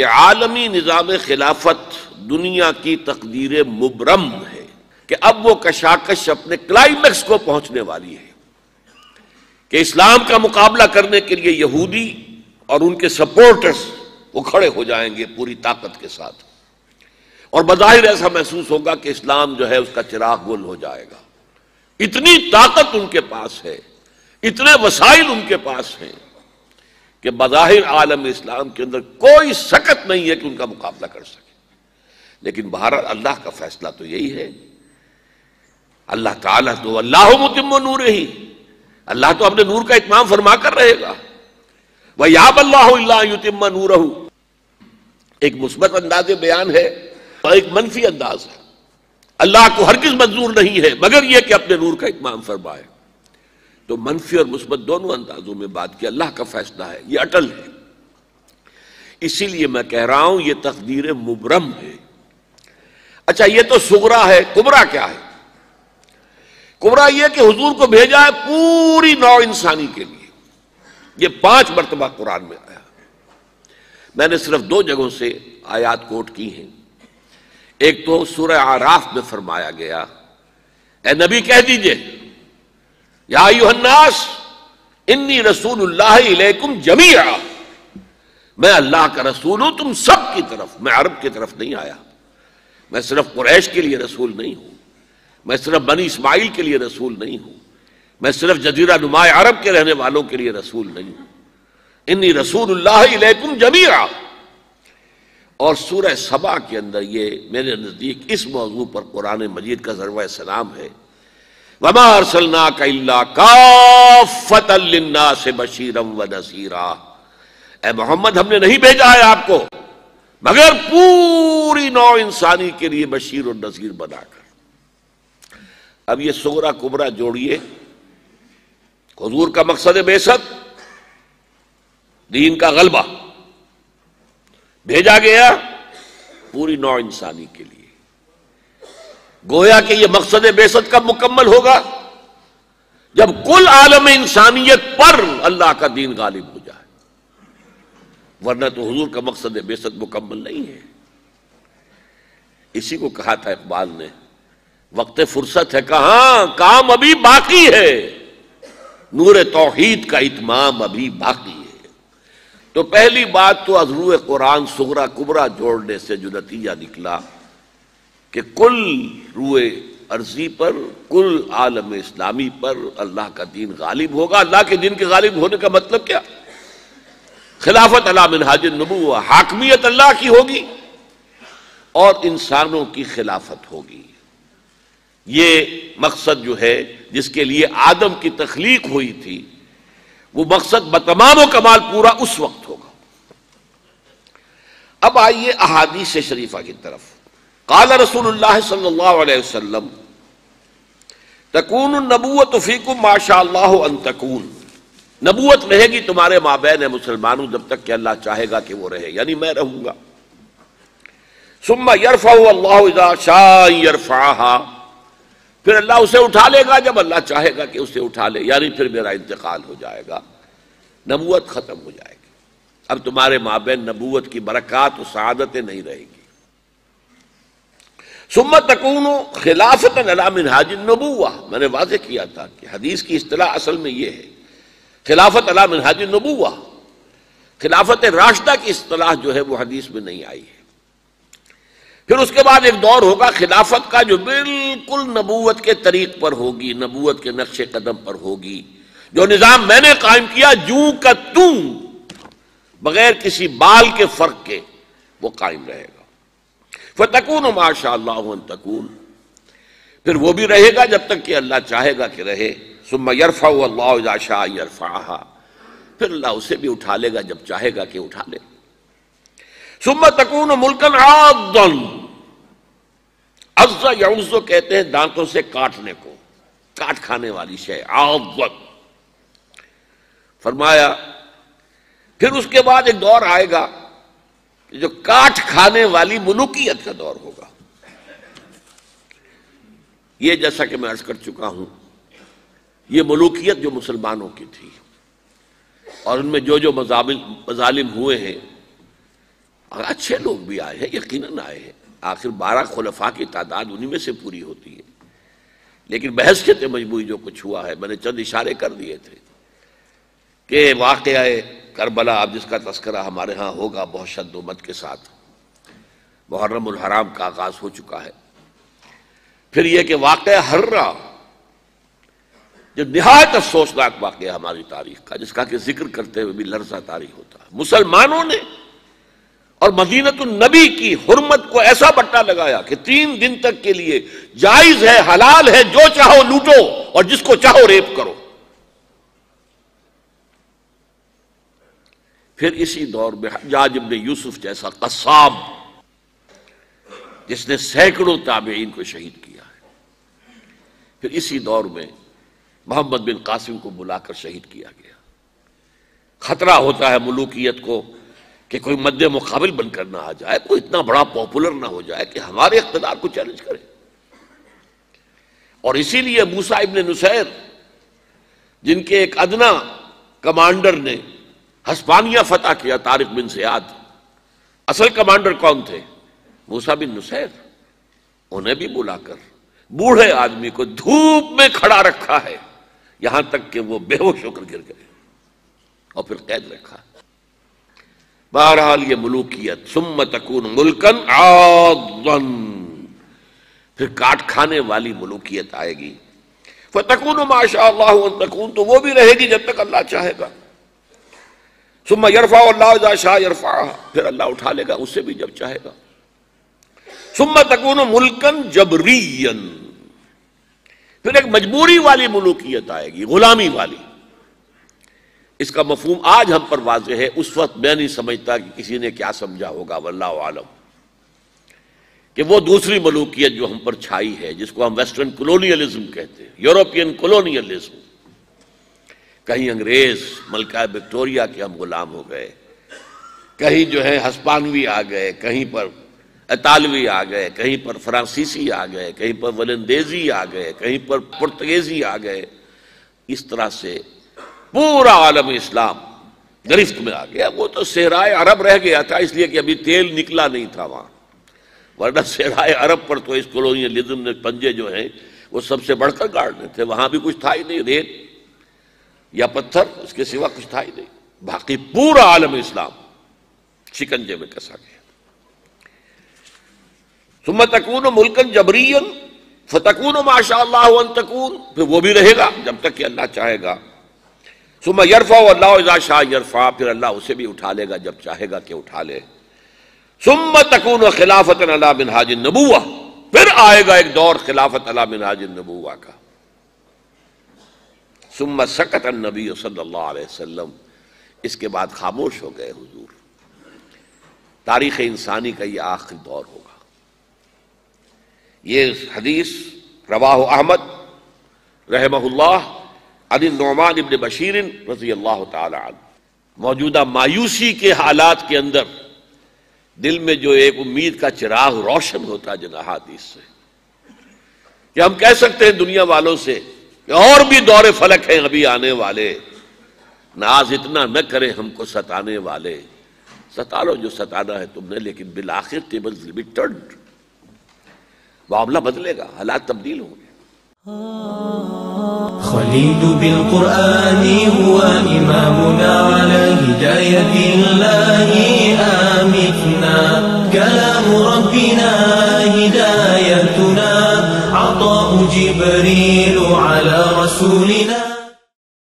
کہ عالمی نظام خلافت دنیا کی تقدیر مبرم ہے کہ اب وہ کشاکش اپنے کلائمیکس کو پہنچنے والی ہے کہ اسلام کا مقابلہ کرنے کے لیے یہودی اور ان کے سپورٹرز وہ کھڑے ہو جائیں گے پوری طاقت کے ساتھ، اور بظاہر ایسا محسوس ہوگا کہ اسلام جو ہے اس کا چراغ گل ہو جائے گا۔ اتنی طاقت ان کے پاس ہے، اتنے وسائل ان کے پاس ہیں کہ بظاہر عالم اسلام کے اندر کوئی سکت نہیں ہے کہ ان کا مقابلہ کر سکے۔ لیکن بہرحال اللہ کا فیصلہ تو یہی ہے، اللہ تعالیٰ تو اللہ متم نورہ، اللہ تو اپنے نور کا اتمام فرما کر رہے گا۔ وَيَأْبَى اللَّهُ إِلَّا أَن يُتِمَّ نُورَهُ، ایک مثبت انداز بیان ہے اور ایک منفی انداز ہے۔ اللہ کو ہرگز منظور نہیں ہے مگر یہ کہ اپنے نور کا اتمام فرمائے۔ تو منفی اور مثبت دونوں اندازوں میں بات کی، اللہ کا فیصلہ ہے، یہ اٹل ہے۔ اسی لیے میں کہہ رہا ہوں یہ تقدیر مبرم ہے۔ اچھا یہ تو صغرا ہے، کبرا کیا ہے؟ کبرا یہ کہ حضور کو بھیجا ہے پوری نوع انسانی کے لیے۔ یہ 5 مرتبہ قرآن میں آیا، میں نے صرف 2 جگہوں سے آیات کوٹ کی ہیں۔ ایک تو سورہ اعراف میں فرمایا گیا، اے نبی کہہ دیجئے یا ایھا الناس انی رسول اللہ الیکم جمیعا، میں اللہ کا رسول ہوں تم سب کی طرف، میں عرب کی طرف نہیں آیا، میں صرف قریش کے لیے رسول نہیں ہوں، میں صرف بنی اسماعیل کے لیے رسول نہیں ہوں، میں صرف جزیرہ نما عرب کے رہنے والوں کے لیے رسول نہیں ہوں، انی رسول اللہ الیکم جمیعا۔ اور سورہ سبا کے اندر یہ میرے نزدیک اس موضوع پر قرآن مجید کا ضربہ سلام ہے، وَمَا أَرْسَلْنَاكَ إِلَّا كَافَّةً لِلنَّاسِ بَشِيرًا وَنَذِيرًا، اے محمد ہم نے نہیں بھیجا ہے آپ کو مگر پوری نوع انسانی کے لیے بشیر اور نذیر بنا کر۔ اب یہ صغرا کبرا جوڑیے، حضور کا مقصد بعثت دین کا غلبہ، بھیجا گیا پوری نوع انسانی کے لیے۔ گویا کہ یہ مقصد بعثت کب مکمل ہوگا؟ جب کل عالم انسانیت پر اللہ کا دین غالب ہو جائے، ورنہ تو حضور کا مقصد بعثت مکمل نہیں ہے۔ اسی کو کہا تھا اقبال نے، وقت فرصت ہے کہاں، کام ابھی باقی ہے، نور توحید کا اتمام ابھی باقی ہے۔ تو پہلی بات تو از روح قرآن صغرا کبرا جوڑنے سے جو نتیجہ نکلا کہ کل روح ارضی پر، کل عالم اسلامی پر اللہ کا دین غالب ہوگا۔ اللہ کے دین کے غالب ہونے کا مطلب کیا؟ خلافت علی منہاج النبوہ، حاکمیت اللہ کی ہوگی اور انسانوں کی خلافت ہوگی۔ یہ مقصد جو ہے جس کے لیے آدم کی تخلیق ہوئی تھی، وہ مقصد بتمام و کمال پورا اس وقت ہوگا۔ اب آئیے احادیث شریفہ کی طرف۔ قال رسول اللہ صلی اللہ علیہ وسلم تکون النبوۃ فیکم ما شاء اللہ ان تکون، نبوت رہے گی تمہارے مابین مسلمانوں جب تک کہ اللہ چاہے گا کہ وہ رہے، یعنی میں رہوں گا۔ ثم یرفع اللہ اذا شاء یرفعها، پھر اللہ اسے اٹھا لے گا جب اللہ چاہے گا کہ اسے اٹھا لے، یعنی پھر میرا انتقال ہو جائے گا، نبوت ختم ہو جائے گی۔ اب تمہارے مابین نبوت کی برکات و سعادتیں نہیں رہے گی۔ ثم تکون خلافت علی منہاج النبوہ، میں نے واضح کیا تھا کہ حدیث کی اصطلاح اصل میں یہ ہے، خلافت علی منہاج النبوہ۔ خلافت راشدہ کی اصطلاح جو ہے وہ حدیث میں نہیں آئی ہے۔ پھر اس کے بعد ایک دور ہوگا خلافت کا جو بالکل نبوت کے طریق پر ہوگی، نبوت کے نقش قدم پر ہوگی، جو نظام میں نے قائم کیا جوں کا توں، بغیر کسی بال کے فرق کے وہ قائم رہے گا۔ فَتَكُونُ مَا شَاءَ اللَّهُ أَن تَكُونَ، پھر وہ بھی رہے گا جب تک کہ اللہ چاہے گا کہ رہے۔ ثُمَّ يَرْفَعُ اللَّهُ إِذَا شَاءَ يَرْفَعَهَا، پھر اللہ اسے بھی اٹھا لے گا جب چاہے گا کہ اٹھا لے۔ ثُمَّ تَكُونُ مُلْكًا عَاضًّا، عض یعض کہتے ہیں دانتوں سے کاٹنے کو، کاٹ کھانے والی شے، عاض۔ فرمایا پھر اس کے بعد ایک دور آئے گا جو کاٹ کھانے والی ملوکیت کا دور ہوگا۔ یہ جیسا کہ میں عرض کر چکا ہوں، یہ ملوکیت جو مسلمانوں کی تھی اور ان میں جو مظالم ہوئے ہیں، اچھے لوگ بھی آئے ہیں، یقیناً آئے ہیں، آخر 12 خلفاء کی تعداد انہی میں سے پوری ہوتی ہے، لیکن بحثیت مجموعی جو کچھ ہوا ہے، میں نے چند اشارے کر دیے تھے کہ واقعہ کربلا اب جس کا تذکرہ ہمارے ہاں ہوگا بہت شد و مد کے ساتھ، محرم الحرام کا آغاز ہو چکا ہے۔ پھر یہ کہ واقعہ ہررا جو نہایت افسوسناک واقعہ ہماری تاریخ کا، جس کا کہ ذکر کرتے ہوئے بھی لرزہ طاری ہوتا ہے، مسلمانوں نے اور مدینۃ النبی کی حرمت کو ایسا بٹا لگایا کہ 3 دن تک کے لیے جائز ہے، حلال ہے، جو چاہو لوٹو اور جس کو چاہو ریپ کرو۔ پھر اسی دور میں حجاج ابن یوسف جیسا قصاب جس نے سینکڑوں تابعین کو شہید کیا ہے، پھر اسی دور میں محمد بن قاسم کو بلا کر شہید کیا گیا۔ خطرہ ہوتا ہے ملوکیت کو کہ کوئی مد مقابل بن کر نہ آ جائے، کوئی اتنا بڑا پاپولر نہ ہو جائے کہ ہمارے اقتدار کو چیلنج کرے، اور اسی لیے موسیٰ ابن نصیر جن کے ایک ادنا کمانڈر نے ہسپانیہ فتح کیا، طارق بن زیاد، اصل کمانڈر کون تھے؟ موسیٰ بن نصیر، انہیں بھی بلا کر بوڑھے آدمی کو دھوپ میں کھڑا رکھا ہے یہاں تک کہ وہ بے ہوش ہو کر گر گئے اور پھر قید رکھا۔ بہرحال یہ ملوکیت ثم تکون ملکن عاضا، پھر کاٹ کھانے والی ملوکیت آئے گی۔ فتکون ما شاء اللہ ان تکون، تو وہ بھی رہے گی جب تک اللہ چاہے گا۔ ثم یرفع اللہ اذا شاء یرفعها، پھر اللہ اٹھا لے گا اسے بھی جب چاہے گا۔ ثم تکون ملکن جبریا، پھر ایک مجبوری والی ملوکیت آئے گی، غلامی والی۔ اس کا مفہوم آج ہم پر واضح ہے، اس وقت میں نہیں سمجھتا کہ کسی نے کیا سمجھا ہوگا، واللہ عالم، کہ وہ دوسری ملوکیت جو ہم پر چھائی ہے، جس کو ہم ویسٹرن کولونیلزم کہتے ہیں، یورپین کولونیلزم، کہیں انگریز ملکہ وکٹوریہ کے ہم غلام ہو گئے، کہیں جو ہے ہسپانوی آ گئے، کہیں پر اطالوی آ گئے، کہیں پر فرانسیسی آ گئے، کہیں پر ولندیزی آ گئے، کہیں پر پرتگیزی آ گئے، اس طرح سے پورا عالم اسلام گرفت میں آ گیا۔ وہ تو صحرائے عرب رہ گیا تھا اس لیے کہ ابھی تیل نکلا نہیں تھا وہاں، ورنہ صحرائے عرب پر تو اس کولونیلزم نے پنجے جو ہیں وہ سب سے بڑھ کر گاڑنے تھے، وہاں بھی کچھ تھا ہی نہیں، ریت یا پتھر، اس کے سوا کچھ تھا ہی نہیں، باقی پورا عالم اسلام شکنجے میں کسا گیا۔ ثم تکون ملکن جبریا فتکون ما شاء اللہ ان تکون، پھر وہ بھی رہے گا جب تک کہ اللہ چاہے گا۔ ثم یرفع اللہ اذا شاء یرفع، پھر اللہ اسے بھی اٹھا لے گا جب چاہے گا کہ اٹھا لے۔ ثم تکون خلافۃ علی منہاج النبوہ، پھر آئے گا ایک دور خلافت علی منہاج النبوہ کا۔ ثم سکت النبی صلی اللہ علیہ وسلم، اس کے بعد خاموش ہو گئے حضور۔ تاریخ انسانی کا یہ آخری دور ہوگا۔ یہ حدیث رواہ احمد رحمہ اللہ عن النعمان ابن بشیر رضی اللہ تعالی عنہ۔ موجودہ مایوسی کے حالات کے اندر دل میں جو ایک امید کا چراغ روشن ہوتا ہے جن احادیث سے، کہ ہم کہہ سکتے ہیں دنیا والوں سے کہ اور بھی دور فلک ہیں ابھی آنے والے، ناز اتنا نہ کرے ہم کو ستانے والے، ستا لو جو ستانا ہے تم نے، لیکن بالآخر tables will be turned، معاملہ بدلے گا، حالات تبدیل ہوں گے۔ خليل بالقرآن هو إمامنا على هداية الله آمتنا، كلام ربنا هدايتنا، عطاء جبريل على رسولنا.